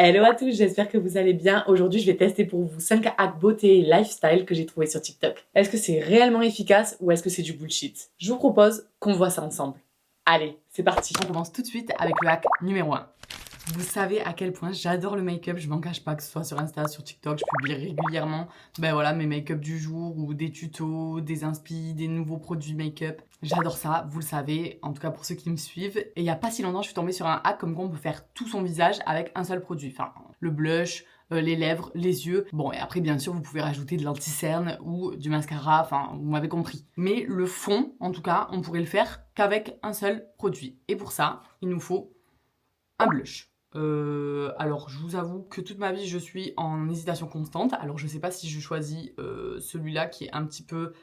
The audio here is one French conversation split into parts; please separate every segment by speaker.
Speaker 1: Hello à tous, j'espère que vous allez bien. Aujourd'hui, je vais tester pour vous 5 hacks beauté et lifestyle que j'ai trouvé sur TikTok. Est-ce que c'est réellement efficace ou est-ce que c'est du bullshit? Je vous propose qu'on voit ça ensemble. Allez, c'est parti. On commence tout de suite avec le hack numéro 1. Vous savez à quel point j'adore le make-up, je m'en cache pas, que ce soit sur Insta, sur TikTok, je publie régulièrement mes make-up du jour ou des tutos, des inspi, des nouveaux produits make-up. J'adore ça, vous le savez, en tout cas pour ceux qui me suivent. Et il y a pas si longtemps, je suis tombée sur un hack comme quoi on peut faire tout son visage avec un seul produit. Enfin, le blush, les lèvres, les yeux. Bon, et après, bien sûr, vous pouvez rajouter de l'anti-cerne ou du mascara, enfin, vous m'avez compris. Mais le fond, en tout cas, on pourrait le faire qu'avec un seul produit. Et pour ça, il nous faut un blush. Alors, je vous avoue que toute ma vie, je suis en hésitation constante. Alors, je sais pas si je choisis celui-là qui est un petit peu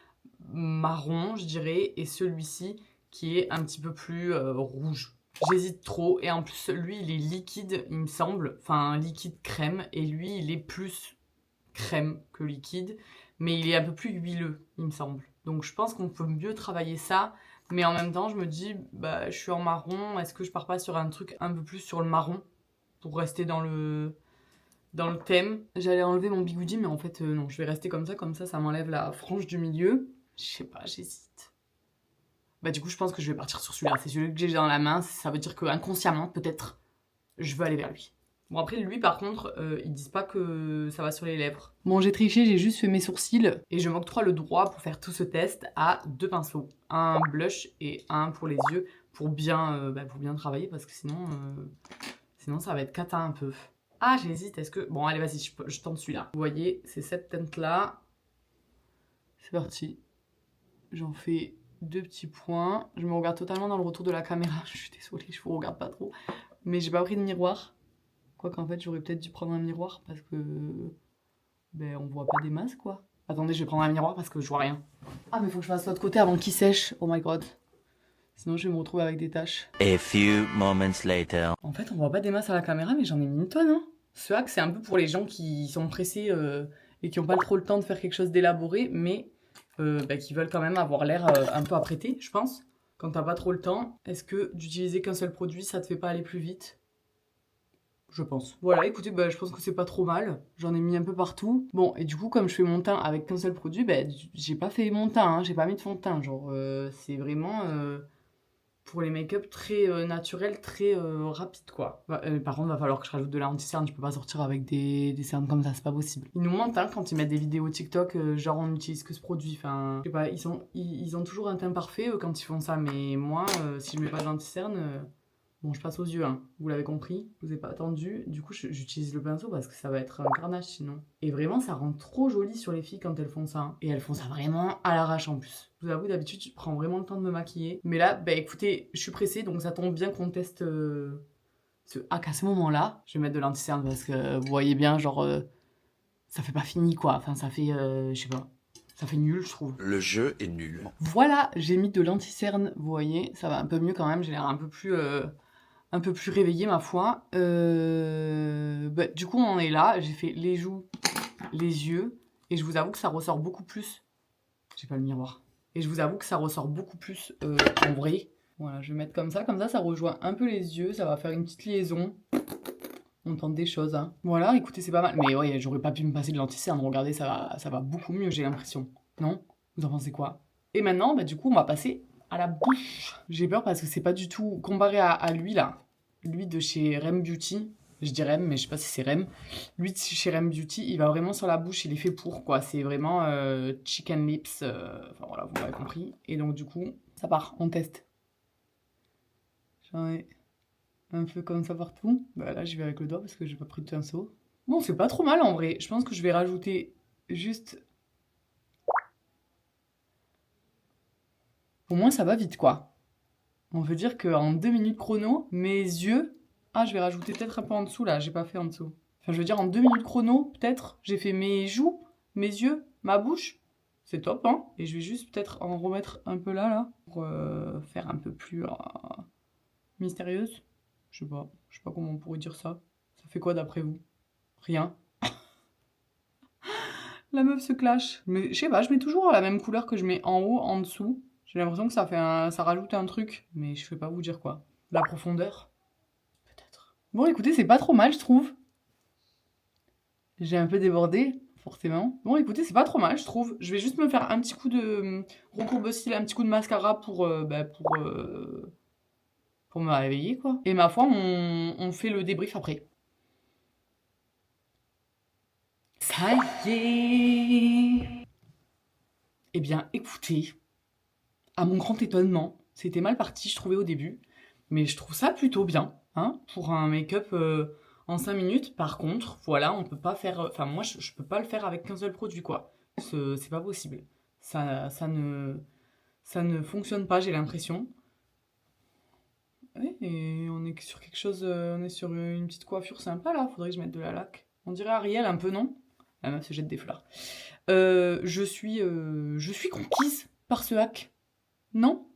Speaker 1: marron, je dirais, et celui-ci qui est un petit peu plus rouge. J'hésite trop, et en plus, lui, il est liquide, il me semble. Enfin, liquide crème, et lui, il est plus crème que liquide, mais il est un peu plus huileux, il me semble. Donc, je pense qu'on peut mieux travailler ça. Mais en même temps, je me dis, bah, je suis en marron, est-ce que je pars pas sur un truc un peu plus sur le marron pour rester dans le thème. J'allais enlever mon bigoudi, mais en fait, non, je vais rester comme ça m'enlève la frange du milieu. Je sais pas, j'hésite. Bah du coup, je pense que je vais partir sur celui-là. C'est celui que j'ai dans la main, ça veut dire que inconsciemment, peut-être, je veux aller vers lui. Bon après, lui par contre, ils disent pas que ça va sur les lèvres. Bon, j'ai triché, j'ai juste fait mes sourcils, et je m'octroie le droit pour faire tout ce test à 2 pinceaux. Un blush et un pour les yeux, pour bien travailler, parce que sinon ça va être cata un peu. Ah, j'hésite, est-ce que... Bon, allez, vas-y, je tente celui-là. Vous voyez, c'est cette teinte-là. C'est parti. J'en fais 2 petits points. Je me regarde totalement dans le retour de la caméra. Je suis désolée, je vous regarde pas trop. Mais j'ai pas pris de miroir. Quoiqu'en fait, j'aurais peut-être dû prendre un miroir parce que... Ben, on voit pas des masses, quoi. Attendez, je vais prendre un miroir parce que je vois rien. Ah, mais faut que je fasse l'autre côté avant qu'il sèche. Oh my god. Sinon, je vais me retrouver avec des taches.
Speaker 2: A few moments later.
Speaker 1: En fait, on voit pas des masses à la caméra, mais j'en ai mis une tonne, hein. Ce hack, c'est un peu pour les gens qui sont pressés et qui n'ont pas trop le temps de faire quelque chose d'élaboré, mais qui veulent quand même avoir l'air un peu apprêté, je pense. Quand t'as pas trop le temps, est-ce que d'utiliser qu'un seul produit, ça te fait pas aller plus vite? Je pense. Voilà, écoutez, je pense que c'est pas trop mal. J'en ai mis un peu partout. Bon, et du coup, comme je fais mon teint avec qu'un seul produit, j'ai pas fait mon teint, hein, j'ai pas mis de fond de teint. Genre, c'est vraiment... pour les make-up très naturels, très rapides quoi. Par contre, va falloir que je rajoute de la anti-cerne, je peux pas sortir avec des cernes comme ça, c'est pas possible. Ils nous mentent hein, quand ils mettent des vidéos TikTok, genre on n'utilise que ce produit, enfin, je sais pas, ils ont toujours un teint parfait quand ils font ça, mais moi, si je mets pas de l'anti-cerne, bon, je passe aux yeux, hein. Vous l'avez compris, je vous ai pas attendu. Du coup, j'utilise le pinceau parce que ça va être un carnage sinon. Et vraiment, ça rend trop joli sur les filles quand elles font ça. Hein. Et elles font ça vraiment à l'arrache en plus. Je vous avoue, d'habitude, je prends vraiment le temps de me maquiller. Mais là, écoutez, je suis pressée, donc ça tombe bien qu'on teste ce hack à ce moment-là. Je vais mettre de l'anti-cerne parce que vous voyez bien, genre, ça fait pas fini quoi. Enfin, ça fait, je sais pas. Ça fait nul, je trouve.
Speaker 2: Le jeu est nul.
Speaker 1: Bon, voilà, j'ai mis de l'anti-cerne, vous voyez. Ça va un peu mieux quand même, j'ai l'air un peu plus réveillée ma foi. Du coup on en est là, j'ai fait les joues, les yeux, et je vous avoue que ça ressort beaucoup plus. J'ai pas le miroir. Et je vous avoue que ça ressort beaucoup plus en vrai. Voilà, je vais mettre comme ça ça rejoint un peu les yeux, ça va faire une petite liaison. On tente des choses, hein. Voilà, écoutez, c'est pas mal. Mais ouais, j'aurais pas pu me passer de l'anti-cerne, regardez, ça va beaucoup mieux, j'ai l'impression. Non? Vous en pensez quoi? Et maintenant, du coup, on va passer à la bouche. J'ai peur parce que c'est pas du tout... Comparé à lui, là, lui de chez Rem Beauty, je dis Rem, mais je sais pas si c'est Rem. Lui de chez Rem Beauty, il va vraiment sur la bouche, il est fait pour, quoi. C'est vraiment chicken lips, enfin voilà, vous m'avez compris. Et donc, du coup, ça part, on teste. J'en ai un peu comme ça partout. Là, je vais avec le doigt parce que j'ai pas pris de pinceau. Bon, c'est pas trop mal en vrai. Je pense que je vais rajouter juste... Au moins, ça va vite, quoi. On veut dire qu'en 2 minutes chrono, mes yeux... Ah, je vais rajouter peut-être un peu en dessous, là. J'ai pas fait en dessous. Enfin, je veux dire, en 2 minutes chrono, peut-être, j'ai fait mes joues, mes yeux, ma bouche. C'est top, hein. Et je vais juste peut-être en remettre un peu là, pour faire un peu plus mystérieuse. Je sais pas comment on pourrait dire ça. Ça fait quoi d'après vous? Rien. La meuf se clash. Mais je sais pas, je mets toujours la même couleur que je mets en haut, en dessous. J'ai l'impression que ça rajoute un truc, mais je vais pas vous dire quoi. La profondeur? Peut-être. Bon, écoutez, c'est pas trop mal, je trouve.
Speaker 3: J'ai un peu débordé, forcément. Bon, écoutez, c'est pas trop mal, je trouve. Je vais juste me faire un petit coup de recourbe-cils, un petit coup de mascara pour me réveiller, quoi. Et ma foi, on fait le débrief après. Ça y est. Eh bien, écoutez, à mon grand étonnement, c'était mal parti, je trouvais au début. Mais je trouve ça plutôt bien, hein, pour un make-up en 5 minutes. Par contre, voilà, on peut pas faire... Enfin, moi, je peux pas le faire avec qu'un seul produit, quoi. C'est pas possible. Ça ne fonctionne pas, j'ai l'impression. Ouais, et on est sur quelque chose... on est sur une petite coiffure sympa, là. Faudrait que je mette de la laque. On dirait Ariel, un peu, non? La meuf se jette des fleurs. Je suis conquise par ce hack. Non?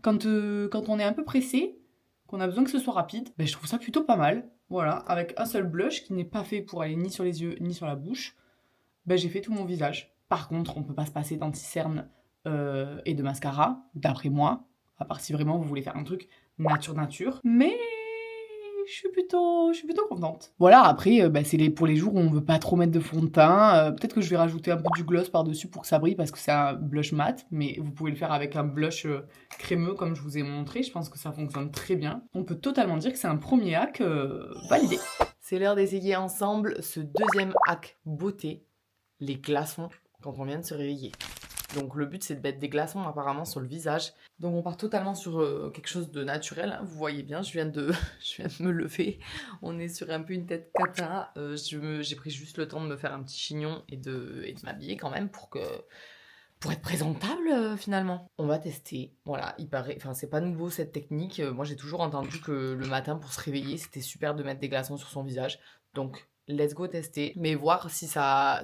Speaker 3: Quand on est un peu pressé, qu'on a besoin que ce soit rapide, ben, je trouve ça plutôt pas mal. Voilà, avec un seul blush qui n'est pas fait pour aller ni sur les yeux ni sur la bouche, ben, j'ai fait tout mon visage. Par contre, on peut pas se passer d'anti-cerne et de mascara, d'après moi, à part si vraiment vous voulez faire un truc nature. Mais je suis plutôt contente. Voilà, après, c'est pour les jours où on veut pas trop mettre de fond de teint. Peut-être que je vais rajouter un peu du gloss par-dessus pour que ça brille parce que c'est un blush mat, mais vous pouvez le faire avec un blush crémeux comme je vous ai montré. Je pense que ça fonctionne très bien. On peut totalement dire que c'est un premier hack validé.
Speaker 1: C'est l'heure d'essayer ensemble ce deuxième hack beauté, les glaçons, quand on vient de se réveiller. Donc le but c'est de mettre des glaçons apparemment sur le visage. Donc on part totalement sur quelque chose de naturel, hein. Vous voyez bien, je viens de me lever. On est sur un peu une tête cata. J'ai pris juste le temps de me faire un petit chignon et de m'habiller quand même pour être présentable finalement. On va tester. Voilà, il paraît, enfin c'est pas nouveau cette technique. Moi j'ai toujours entendu que le matin pour se réveiller c'était super de mettre des glaçons sur son visage. Donc let's go tester, mais voir si ça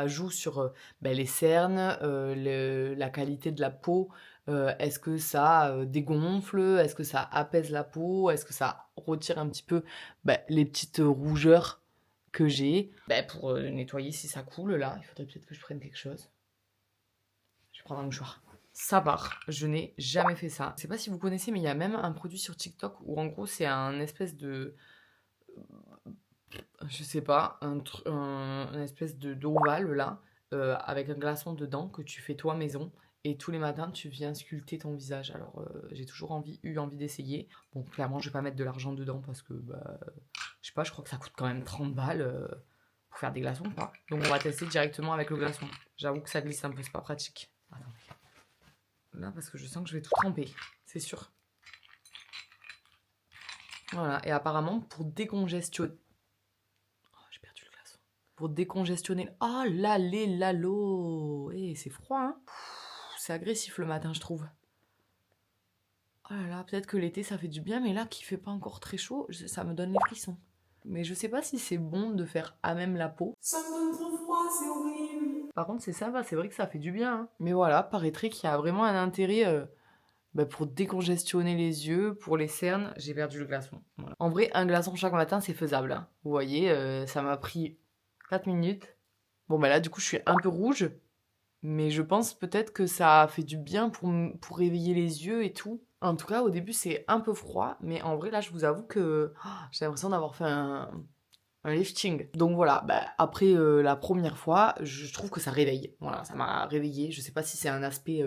Speaker 1: joue sur les cernes, la qualité de la peau. Est-ce que ça dégonfle? Est-ce que ça apaise la peau? Est-ce que ça retire un petit peu les petites rougeurs que j'ai? Pour nettoyer si ça coule là, il faudrait peut-être que je prenne quelque chose. Je vais prendre un mouchoir. Ça part, je n'ai jamais fait ça. Je sais pas si vous connaissez, mais il y a même un produit sur TikTok où en gros c'est un espèce de... Je sais pas, un espèce d'ovale là, avec un glaçon dedans que tu fais toi maison. Et tous les matins, tu viens sculpter ton visage. Alors, j'ai toujours eu envie d'essayer. Bon, clairement, je vais pas mettre de l'argent dedans parce que, je sais pas, je crois que ça coûte quand même 30 balles pour faire des glaçons, quoi. Donc, on va tester directement avec le glaçon. J'avoue que ça glisse un peu, c'est pas pratique. Attendez. Là, parce que je sens que je vais tout tremper, c'est sûr. Voilà, et apparemment, pour décongestionner... Pour décongestionner... Oh là là l'eau. Eh, c'est froid, hein. C'est agressif le matin, je trouve. Oh là là, peut-être que l'été, ça fait du bien, mais là, qui fait pas encore très chaud, ça me donne les frissons. Mais je sais pas si c'est bon de faire à même la peau. Ça me donne trop froid, c'est horrible. Par contre, c'est sympa, c'est vrai que ça fait du bien, hein. Mais voilà, paraîtrait qu'il y a vraiment un intérêt... pour décongestionner les yeux, pour les cernes, j'ai perdu le glaçon. Voilà. En vrai, un glaçon chaque matin, c'est faisable, hein. Vous voyez, ça m'a pris 4 minutes. Bon, là, du coup, je suis un peu rouge. Mais je pense peut-être que ça fait du bien pour réveiller les yeux et tout. En tout cas, au début, c'est un peu froid. Mais en vrai, là, je vous avoue que j'ai l'impression d'avoir fait un lifting. Donc voilà, après la première fois, je trouve que ça réveille. Voilà, ça m'a réveillée. Je sais pas si c'est un aspect,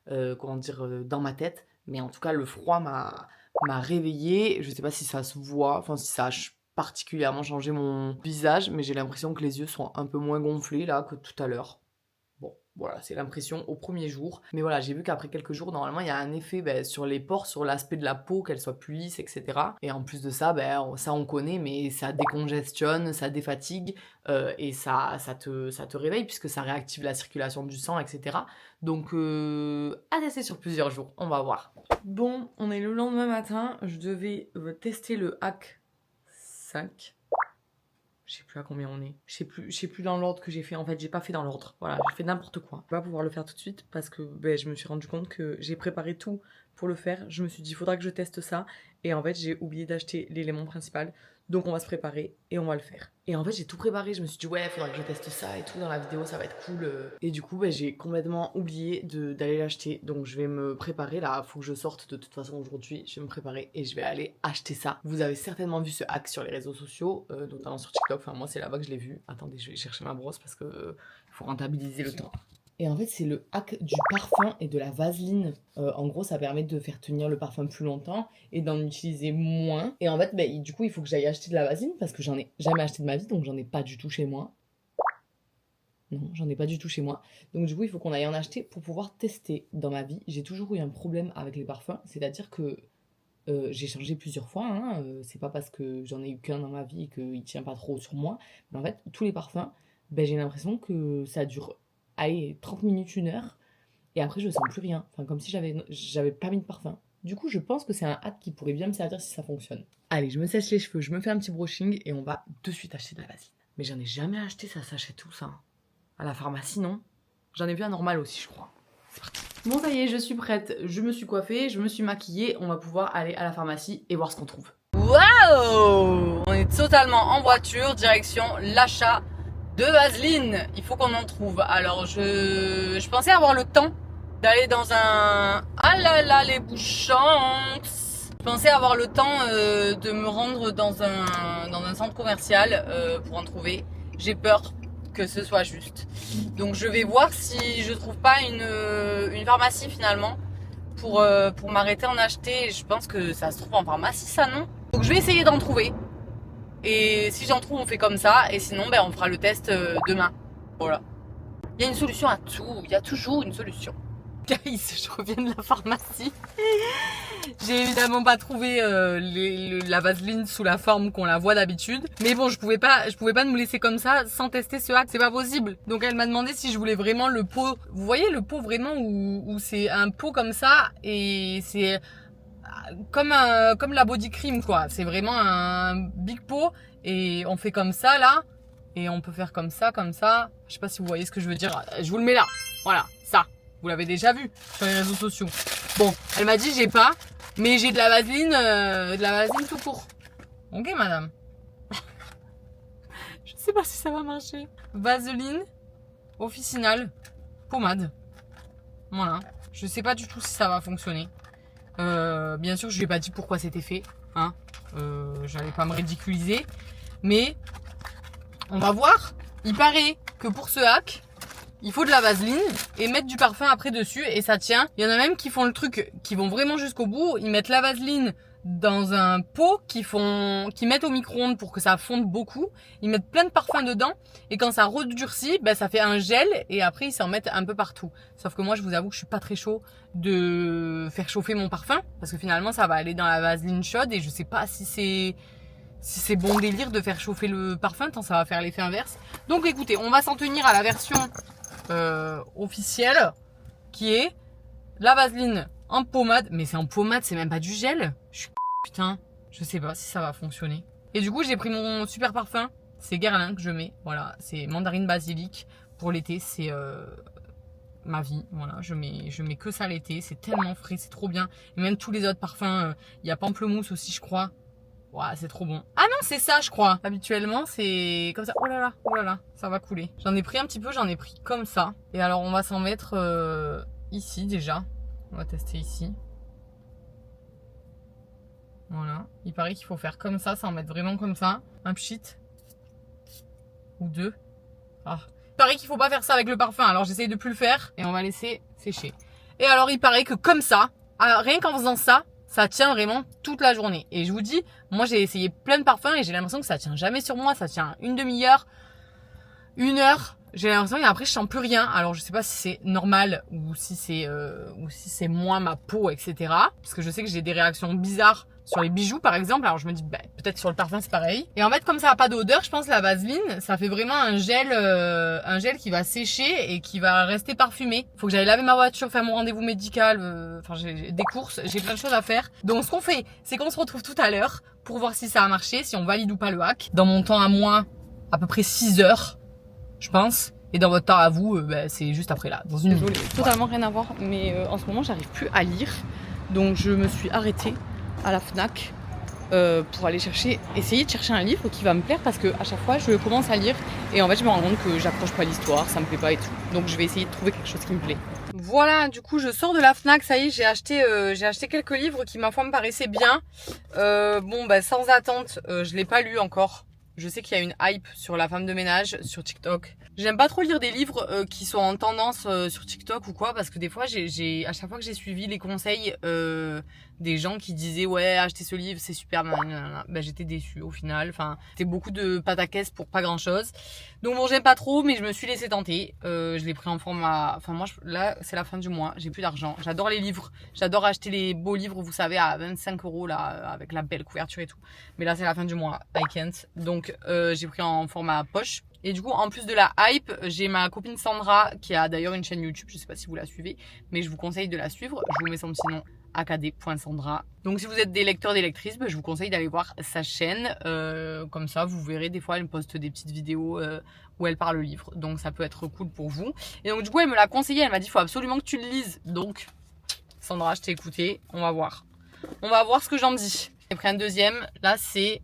Speaker 1: dans ma tête. Mais en tout cas, le froid m'a réveillée. Je sais pas si ça se voit, enfin si ça a particulièrement changé mon visage. Mais j'ai l'impression que les yeux sont un peu moins gonflés là que tout à l'heure. Bon, voilà, c'est l'impression au premier jour. Mais voilà, j'ai vu qu'après quelques jours, normalement, il y a un effet sur les pores, sur l'aspect de la peau, qu'elle soit plus lisse, etc. Et en plus de ça, ça on connaît, mais ça décongestionne, ça défatigue et ça te réveille puisque ça réactive la circulation du sang, etc. Donc, à tester sur plusieurs jours, on va voir. Bon, on est le lendemain matin, je devais tester le hack 5. Je sais plus à combien on est. Je sais plus dans l'ordre que j'ai fait. En fait, j'ai pas fait dans l'ordre. Voilà, j'ai fait n'importe quoi. Je vais pas pouvoir le faire tout de suite parce que je me suis rendu compte que j'ai préparé tout pour le faire. Je me suis dit, il faudra que je teste ça. Et en fait, j'ai oublié d'acheter l'élément principal. Donc on va se préparer et on va le faire. Et en fait j'ai tout préparé, je me suis dit ouais faudra que je teste ça et tout dans la vidéo, ça va être cool. Et du coup j'ai complètement oublié d'aller l'acheter. Donc je vais me préparer là, faut que je sorte de toute façon aujourd'hui. Je vais me préparer et je vais aller acheter ça. Vous avez certainement vu ce hack sur les réseaux sociaux, notamment sur TikTok. Enfin moi c'est là-bas que je l'ai vu. Attendez, je vais chercher ma brosse parce que faut rentabiliser le temps. Et en fait, c'est le hack du parfum et de la vaseline. En gros, ça permet de faire tenir le parfum plus longtemps et d'en utiliser moins. Et en fait, du coup, il faut que j'aille acheter de la vaseline parce que j'en ai jamais acheté de ma vie, donc j'en ai pas du tout chez moi. Non, j'en ai pas du tout chez moi. Donc du coup, il faut qu'on aille en acheter pour pouvoir tester. Dans ma vie, j'ai toujours eu un problème avec les parfums. C'est-à-dire que j'ai changé plusieurs fois. Hein. C'est pas parce que j'en ai eu qu'un dans ma vie et qu'il tient pas trop sur moi. Mais en fait, tous les parfums, j'ai l'impression que ça dure... allez, 30 minutes, 1 heure, et après je sens plus rien. Enfin, comme si j'avais pas mis de parfum. Du coup, je pense que c'est un hack qui pourrait bien me servir si ça fonctionne. Allez, je me sèche les cheveux, je me fais un petit brushing, et on va de suite acheter de la vaseline. Mais j'en ai jamais acheté, ça s'achète tout ça. À la pharmacie, non? J'en ai vu un normal aussi, je crois. C'est parti. Bon, ça y est, je suis prête. Je me suis coiffée, je me suis maquillée. On va pouvoir aller à la pharmacie et voir ce qu'on trouve. Waouh! On est totalement en voiture, direction l'achat de vaseline, il faut qu'on en trouve. Alors je pensais avoir le temps d'aller dans un... Ah là là les bouchons. Je pensais avoir le temps de me rendre dans un centre commercial pour en trouver. J'ai peur que ce soit juste. Donc je vais voir si je trouve pas une pharmacie finalement pour m'arrêter en acheter. Je pense que ça se trouve en pharmacie ça, non? Donc je vais essayer d'en trouver. Et si j'en trouve, on fait comme ça. Et sinon, on fera le test demain. Voilà. Il y a une solution à tout. Il y a toujours une solution. Guys, je reviens de la pharmacie. J'ai évidemment pas trouvé la vaseline sous la forme qu'on la voit d'habitude. Mais bon, je pouvais pas nous laisser comme ça sans tester ce hack. C'est pas possible. Donc elle m'a demandé si je voulais vraiment le pot. Vous voyez le pot vraiment où c'est un pot comme ça et c'est... comme la body cream quoi, c'est vraiment un big pot et on fait comme ça là et on peut faire comme ça, je sais pas si vous voyez ce que je veux dire, je vous le mets là, voilà, ça, vous l'avez déjà vu sur les réseaux sociaux. Bon, elle m'a dit j'ai pas, mais j'ai de la vaseline tout court. Ok madame. Je sais pas si ça va marcher. Vaseline officinale pommade, voilà, je sais pas du tout si ça va fonctionner. Bien sûr, je lui ai pas dit pourquoi c'était fait, hein. J'allais pas me ridiculiser, mais on va voir. Il paraît que pour ce hack, il faut de la vaseline et mettre du parfum après dessus et ça tient. Il y en a même qui font le truc, qui vont vraiment jusqu'au bout. Ils mettent la vaseline dans un pot qui mettent au micro-ondes pour que ça fonde beaucoup. Ils mettent plein de parfums dedans et quand ça redurcit, ça fait un gel et après ils s'en mettent un peu partout. Sauf que moi je vous avoue que je suis pas très chaud de faire chauffer mon parfum parce que finalement ça va aller dans la vaseline chaude et je sais pas si c'est bon délire de faire chauffer le parfum tant ça va faire l'effet inverse. Donc écoutez, on va s'en tenir à la version officielle qui est la vaseline en pommade, mais c'est en pommade, c'est même pas du gel. Putain, je sais pas si ça va fonctionner. Et du coup, j'ai pris mon super parfum, c'est Guerlain que je mets. Voilà, c'est mandarine basilic pour l'été, c'est ma vie. Voilà, je mets que ça l'été, c'est tellement frais, c'est trop bien. Et même tous les autres parfums, il y a pamplemousse aussi, je crois. Ouah, c'est trop bon. Ah non, c'est ça, je crois. Habituellement, c'est comme ça. Oh là là, ça va couler. J'en ai pris un petit peu, j'en ai pris comme ça. Et alors, on va s'en mettre ici déjà. On va tester ici. Voilà. Il paraît qu'il faut faire comme ça, en mettre vraiment comme ça. Un pchit. Ou deux. Ah. Il paraît qu'il faut pas faire ça avec le parfum, alors j'essaye de plus le faire. Et on va laisser sécher. Et alors, il paraît que comme ça, rien qu'en faisant ça, ça tient vraiment toute la journée. Et je vous dis, moi j'ai essayé plein de parfums et j'ai l'impression que ça tient jamais sur moi. Ça tient une demi-heure, 1 heure. J'ai l'impression et après je sens plus rien. Alors je sais pas si c'est normal ou si c'est moi, ma peau, etc. Parce que je sais que j'ai des réactions bizarres sur les bijoux par exemple. Alors je me dis peut-être sur le parfum c'est pareil. Et en fait comme ça a pas d'odeur, je pense que la vaseline ça fait vraiment un gel qui va sécher et qui va rester parfumé. Faut que j'aille laver ma voiture, faire mon rendez-vous médical. Enfin j'ai des courses, j'ai plein de choses à faire. Donc ce qu'on fait, c'est qu'on se retrouve tout à l'heure pour voir si ça a marché, si on valide ou pas le hack. Dans mon temps à moi, à peu près 6 heures. Je pense. Et dans votre temps à vous, c'est juste après là, dans une minute. Totalement rien à voir, mais en ce moment j'arrive plus à lire. Donc je me suis arrêtée à la Fnac
Speaker 3: pour aller essayer de chercher un livre qui va me plaire parce que à chaque fois je commence à lire et en fait je me rends compte que j'accroche pas l'histoire, ça me plaît pas et tout. Donc je vais essayer de trouver quelque chose qui me plaît. Voilà, du coup je sors de la Fnac, ça y est, j'ai acheté quelques livres qui ma foi me paraissaient bien. Sans attente, je l'ai pas lu encore. Je sais qu'il y a une hype sur la femme de ménage sur TikTok. J'aime pas trop lire des livres qui sont en tendance sur TikTok ou quoi, parce que des fois, à chaque fois que j'ai suivi les conseils des gens qui disaient ouais, achetez ce livre, c'est super, j'étais déçue au final. Enfin, c'était beaucoup de pataquès pour pas grand chose. Donc bon, j'aime pas trop, mais je me suis laissée tenter. Je l'ai pris en format. Enfin moi, là, c'est la fin du mois, j'ai plus d'argent. J'adore les livres, j'adore acheter les beaux livres, vous savez, à 25 € là, avec la belle couverture et tout. Mais là, c'est la fin du mois, I can't. Donc j'ai pris en format poche. Et du coup, en plus de la hype, j'ai ma copine Sandra qui a d'ailleurs une chaîne YouTube. Je sais pas si vous la suivez, mais je vous conseille de la suivre. Je vous mets son petit nom, akd.sandra. Donc si vous êtes des lecteurs, des lectrices, je vous conseille d'aller voir sa chaîne. Comme ça, vous verrez, des fois, elle poste des petites vidéos où elle parle livre. Donc ça peut être cool pour vous. Et donc du coup, elle me l'a conseillé. Elle m'a dit, il faut absolument que tu le lises. Donc, Sandra, je t'ai écouté. On va voir. On va voir ce que j'en dis. J'ai pris un deuxième. Là, c'est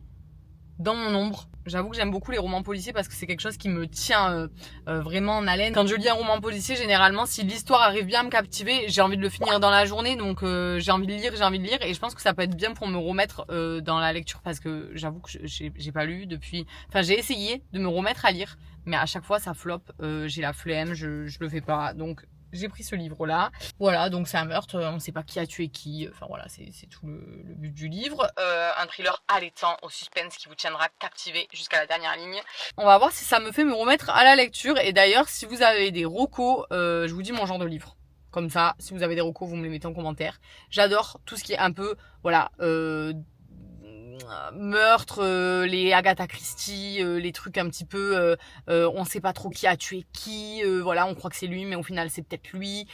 Speaker 3: Dans mon ombre. J'avoue que j'aime beaucoup les romans policiers parce que c'est quelque chose qui me tient vraiment en haleine. Quand je lis un roman policier, généralement, si l'histoire arrive bien à me captiver, j'ai envie de le finir dans la journée. Donc j'ai envie de lire. Et je pense que ça peut être bien pour me remettre dans la lecture parce que j'avoue que j'ai pas lu depuis... Enfin, j'ai essayé de me remettre à lire, mais à chaque fois, ça floppe. J'ai la flemme, je le fais pas. Donc j'ai pris ce livre-là. Voilà, donc c'est un meurtre, on ne sait pas qui a tué qui. Enfin voilà, c'est tout le but du livre. Un thriller allaitant au suspense qui vous tiendra captivé jusqu'à la dernière ligne. On va voir si ça me fait me remettre à la lecture. Et d'ailleurs, si vous avez des recos, je vous dis mon genre de livre. Comme ça, si vous avez des recos, vous me les mettez en commentaire. J'adore tout ce qui est un peu, voilà... meurtre, les Agatha Christie, les trucs un petit peu on sait pas trop qui a tué qui, voilà, on croit que c'est lui mais au final c'est peut-être lui.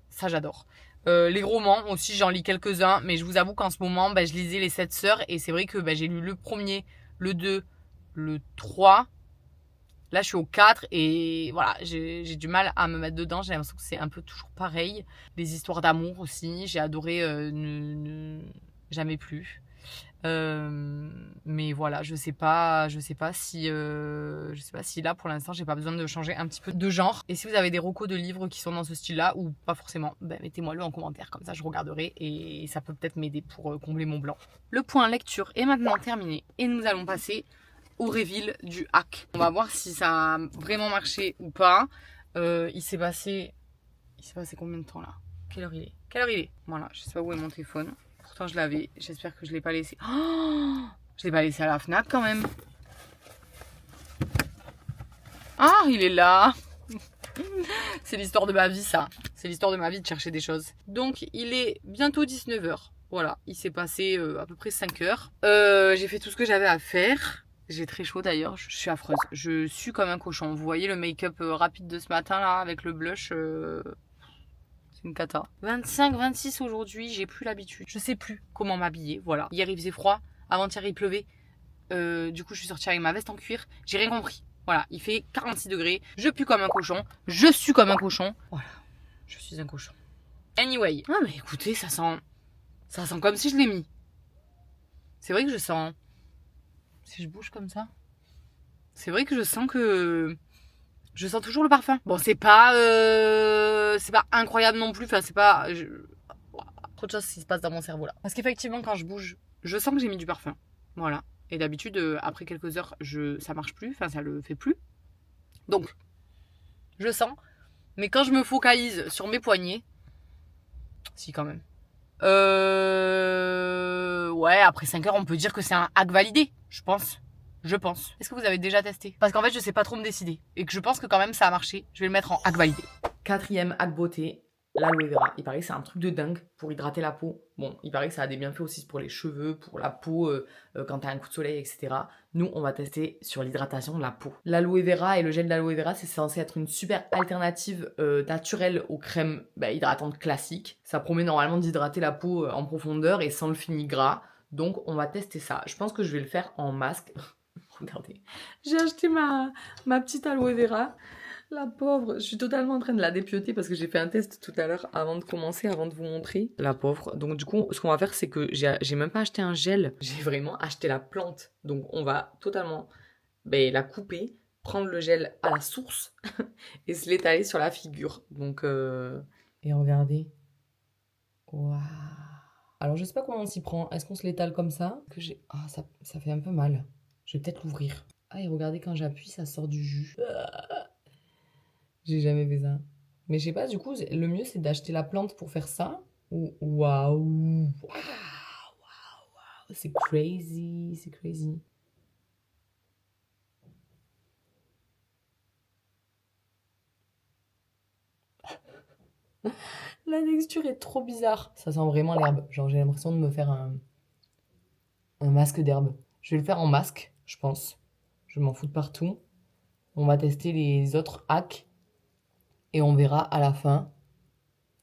Speaker 3: Ça j'adore. Les romans aussi, j'en lis quelques-uns, mais je vous avoue qu'en ce moment je lisais Les 7 sœurs et c'est vrai que j'ai lu le premier, le 2, le 3. Là je suis au 4 et voilà, j'ai du mal à me mettre dedans. J'ai l'impression que c'est un peu toujours pareil. Les histoires d'amour aussi, j'ai adoré Jamais plus. Mais voilà, je sais pas si là pour l'instant j'ai pas besoin de changer un petit peu de genre. Et si vous avez des recos de livres qui sont dans ce style-là ou pas forcément, mettez-moi le en commentaire, comme ça je regarderai et ça peut peut-être m'aider pour combler mon blanc. Le point lecture est maintenant terminé et nous allons passer au reveal du hack. On va voir si ça a vraiment marché ou pas. Il s'est passé combien de temps là? Quelle heure il est? Voilà, je sais pas où est mon téléphone. Pourtant je l'avais, j'espère que je l'ai pas laissé. Oh, je l'ai pas laissé à la Fnac quand même. Ah, il est là. C'est l'histoire de ma vie ça. C'est l'histoire de ma vie de chercher des choses. Donc il est bientôt 19h. Voilà, il s'est passé à peu près 5 heures. J'ai fait tout ce que j'avais à faire. J'ai très chaud d'ailleurs, je suis affreuse. Je sue comme un cochon. Vous voyez le make-up rapide de ce matin là avec le blush c'est une cata. 25, 26 aujourd'hui, j'ai plus l'habitude. Je sais plus comment m'habiller, voilà. Hier il faisait froid, avant-hier il pleuvait. Du coup je suis sortie avec ma veste en cuir. J'ai rien compris. Voilà, il fait 46 degrés. Je pue comme un cochon. Je sue comme un cochon. Voilà, je suis un cochon. Anyway. Ah mais écoutez, ça sent comme si je l'ai mis. C'est vrai que je sens... Si je bouge comme ça. C'est vrai que je sens que... Je sens toujours le parfum. Bon, c'est pas incroyable non plus. Enfin, c'est pas trop de choses qui se passent dans mon cerveau là. Parce qu'effectivement, quand je bouge, je sens que j'ai mis du parfum. Voilà. Et d'habitude, après quelques heures, ça marche plus. Enfin, ça le fait plus. Donc, je sens. Mais quand je me focalise sur mes poignets, si quand même. Ouais, après 5 heures, on peut dire que c'est un hack validé, je pense. Est-ce que vous avez déjà testé? Parce qu'en fait, je sais pas trop me décider. Et que je pense que quand même, ça a marché. Je vais le mettre en hack validé.
Speaker 1: 4e hack beauté, l'aloe vera. Il paraît que c'est un truc de dingue pour hydrater la peau. Bon, il paraît que ça a des bienfaits aussi pour les cheveux, pour la peau, quand t'as un coup de soleil, etc. Nous, on va tester sur l'hydratation de la peau. L'aloe vera et le gel d'aloe vera, c'est censé être une super alternative naturelle aux crèmes hydratantes classiques. Ça promet normalement d'hydrater la peau en profondeur et sans le fini gras. Donc, on va tester ça. Je pense que je vais le faire en masque. Regardez, j'ai acheté ma petite aloe vera.
Speaker 4: La pauvre, je suis totalement en train de la dépioter parce que j'ai fait un test tout à l'heure avant de commencer, avant de vous montrer. La pauvre. Donc du coup, ce qu'on va faire, c'est que j'ai même pas acheté un gel, j'ai vraiment acheté la plante. Donc on va totalement la couper, prendre le gel à la source et se l'étaler sur la figure. Donc et regardez. Waouh. Alors je sais pas comment on s'y prend. Est-ce qu'on se l'étale comme ça que j'ai Ah, ça fait un peu mal. Je vais peut-être l'ouvrir. Ah, et regardez, quand j'appuie, ça sort du jus. J'ai jamais fait ça. Mais je sais pas, du coup, le mieux c'est d'acheter la plante pour faire ça. Waouh! C'est crazy, c'est crazy. La texture est trop bizarre. Ça sent vraiment l'herbe. Genre, j'ai l'impression de me faire un masque d'herbe. Je vais le faire en masque, je pense. Je m'en fous de partout. On va tester les autres hacks et on verra à la fin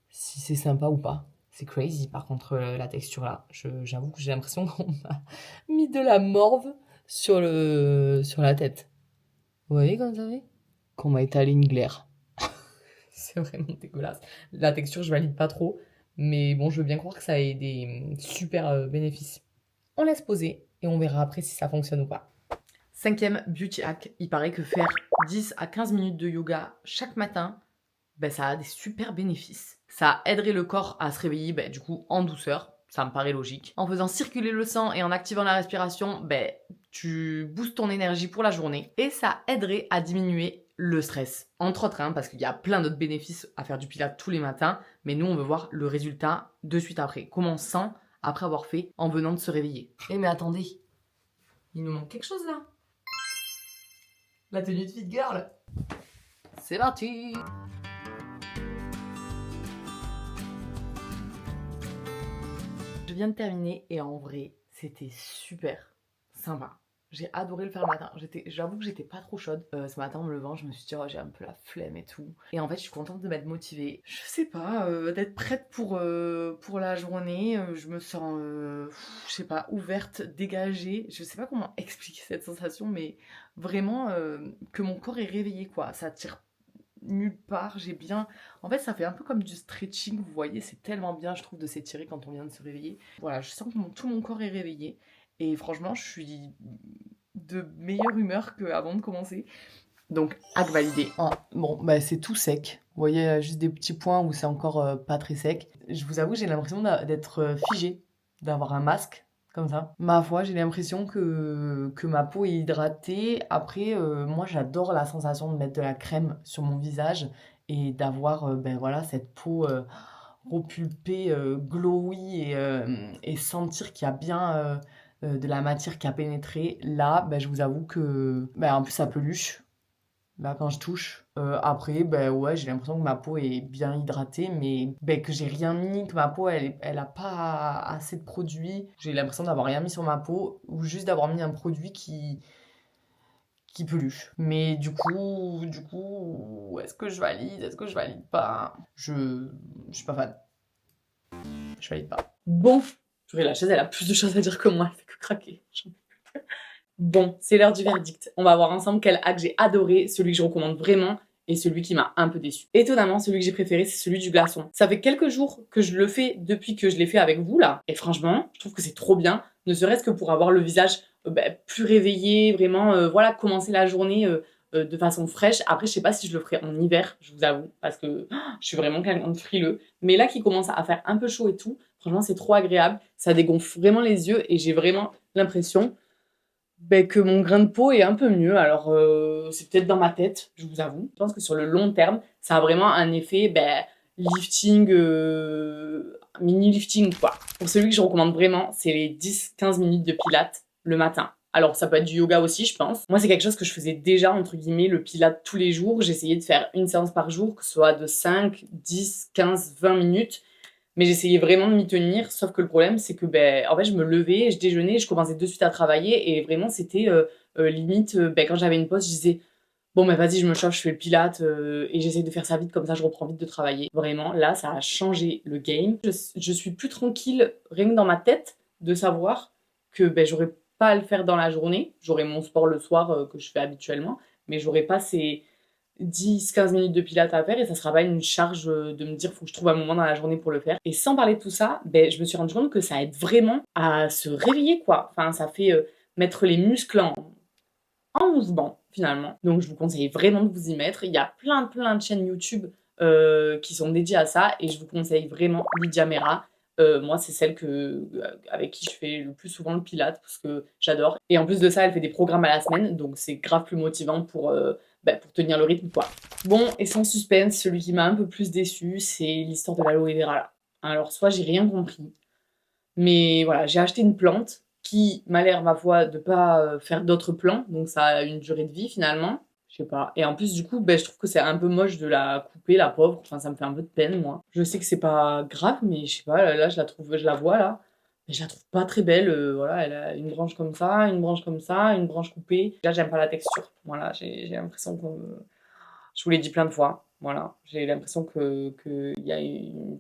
Speaker 4: si c'est sympa ou pas. C'est crazy par contre la texture là. J'avoue que j'ai l'impression qu'on m'a mis de la morve sur la tête. Vous voyez comme ça fait? Qu'on m'a étalé une glaire. C'est vraiment dégueulasse. La texture je valide pas trop. Mais bon, je veux bien croire que ça ait des super bénéfices. On laisse poser et on verra après si ça fonctionne ou pas. 5e beauty hack, il paraît que faire 10 à 15 minutes de yoga chaque matin, ça a des super bénéfices. Ça aiderait le corps à se réveiller du coup en douceur, ça me paraît logique. En faisant circuler le sang et en activant la respiration, tu boostes ton énergie pour la journée et ça aiderait à diminuer le stress. Entre autres, parce qu'il y a plein d'autres bénéfices à faire du pilates tous les matins, mais nous on veut voir le résultat de suite après. Comment on se sent après avoir fait en venant de se réveiller. Eh mais attendez, il nous manque quelque chose là. La tenue de fit girl. C'est parti. Je viens de terminer et en vrai, c'était super sympa. J'ai adoré le faire le matin. J'avoue que j'étais pas trop chaude. Ce matin en me levant, je me suis dit oh, j'ai un peu la flemme et tout. Et en fait, je suis contente de m'être motivée. Je sais pas, d'être prête pour la journée. Je me sens, je sais pas, ouverte, dégagée. Je sais pas comment expliquer cette sensation, mais vraiment que mon corps est réveillé quoi. Ça tire nulle part, j'ai bien... En fait, ça fait un peu comme du stretching, vous voyez, c'est tellement bien, je trouve, de s'étirer quand on vient de se réveiller. Voilà, je sens que tout mon corps est réveillé. Et franchement, je suis de meilleure humeur qu'avant de commencer. Donc, hack validé. Bon, c'est tout sec. Vous voyez, juste des petits points où c'est encore pas très sec. Je vous avoue, j'ai l'impression d'être figée, d'avoir un masque. Comme ça. Ma foi, j'ai l'impression que ma peau est hydratée. Après, moi, j'adore la sensation de mettre de la crème sur mon visage et d'avoir voilà, cette peau repulpée, glowy et sentir qu'il y a bien de la matière qui a pénétré. Là, je vous avoue que en plus, ça peluche. Là, quand je touche, après, ouais, j'ai l'impression que ma peau est bien hydratée, mais que j'ai rien mis, que ma peau, elle a pas assez de produits. J'ai l'impression d'avoir rien mis sur ma peau, ou juste d'avoir mis un produit qui peluche. Mais du coup, est-ce que je valide? Est-ce que je valide pas? Je suis pas fan. Je valide pas. Bon, la chaise, elle a plus de choses à dire que moi, elle fait que craquer. Bon, c'est l'heure du verdict. On va voir ensemble quel hack j'ai adoré, celui que je recommande vraiment et celui qui m'a un peu déçu. Étonnamment, celui que j'ai préféré, c'est celui du glaçon. Ça fait quelques jours que je le fais depuis que je l'ai fait avec vous là. Et franchement, je trouve que c'est trop bien, ne serait-ce que pour avoir le visage plus réveillé, vraiment, voilà, commencer la journée de façon fraîche. Après, je sais pas si je le ferai en hiver, je vous avoue, parce que je suis vraiment quelqu'un de frileux. Mais là qui commence à faire un peu chaud et tout, franchement, c'est trop agréable. Ça dégonfle vraiment les yeux et j'ai vraiment l'impression que mon grain de peau est un peu mieux. Alors, c'est peut-être dans ma tête, je vous avoue. Je pense que sur le long terme, ça a vraiment un effet lifting, mini lifting, quoi. Pour celui que je recommande vraiment, c'est les 10-15 minutes de pilates le matin. Alors, ça peut être du yoga aussi, je pense. Moi, c'est quelque chose que je faisais déjà, entre guillemets, le pilates tous les jours. J'essayais de faire une séance par jour, que ce soit de 5, 10, 15, 20 minutes. Mais j'essayais vraiment de m'y tenir, sauf que le problème, c'est que en fait, je me levais, je déjeunais, je commençais de suite à travailler, et vraiment, c'était limite, quand j'avais une pause, je disais, bon, vas-y, je me chauffe, je fais le pilate, et j'essaie de faire ça vite, comme ça, je reprends vite de travailler. Vraiment, là, ça a changé le game. Je suis plus tranquille, rien que dans ma tête, de savoir que j'aurais pas à le faire dans la journée. J'aurais mon sport le soir que je fais habituellement, mais j'aurais pas
Speaker 1: 10-15 minutes de pilates à faire et ça sera pas une charge de me dire faut que je trouve un moment dans la journée pour le faire. Et sans parler de tout ça, ben, je me suis rendu compte que ça aide vraiment à se réveiller quoi. Enfin, ça fait mettre les muscles en mouvement finalement. Donc je vous conseille vraiment de vous y mettre. Il y a plein de chaînes YouTube qui sont dédiées à ça et je vous conseille vraiment Lydia Mera. Moi, c'est celle avec qui je fais le plus souvent le pilates parce que j'adore. Et en plus de ça, elle fait des programmes à la semaine, donc c'est grave plus motivant pour tenir le rythme, quoi. Bon, et sans suspense, celui qui m'a un peu plus déçu, c'est l'histoire de l'aloe vera là. Alors, soit j'ai rien compris, mais voilà, j'ai acheté une plante qui m'a l'air, ma foi, de pas faire d'autres plants, donc ça a une durée de vie finalement. Je sais pas. Et en plus, du coup, je trouve que c'est un peu moche de la couper, la pauvre. Enfin, ça me fait un peu de peine, moi. Je sais que c'est pas grave, mais je sais pas, là, je la vois, là. Mais je la trouve pas très belle. Voilà, elle a une branche comme ça, une branche comme ça, une branche coupée. Là, j'aime pas la texture. Voilà, j'ai l'impression que... Je vous l'ai dit plein de fois. Voilà, j'ai l'impression que y a une...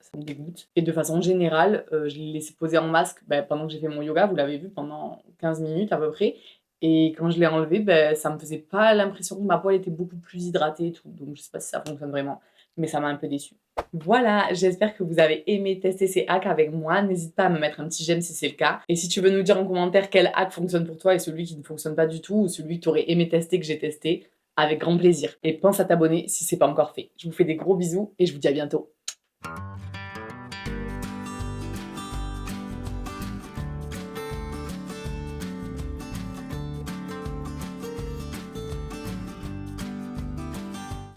Speaker 1: Ça me dégoûte. Et de façon générale, je l'ai laissé poser en masque pendant que j'ai fait mon yoga. Vous l'avez vu, pendant 15 minutes à peu près. Et quand je l'ai enlevé, ça me faisait pas l'impression que ma peau elle était beaucoup plus hydratée et tout. Donc je sais pas si ça fonctionne vraiment, mais ça m'a un peu déçue. Voilà, j'espère que vous avez aimé tester ces hacks avec moi. N'hésite pas à me mettre un petit j'aime si c'est le cas. Et si tu veux nous dire en commentaire quel hack fonctionne pour toi et celui qui ne fonctionne pas du tout, ou celui que tu aurais aimé tester que j'ai testé, avec grand plaisir. Et pense à t'abonner si c'est pas encore fait. Je vous fais des gros bisous et je vous dis à bientôt.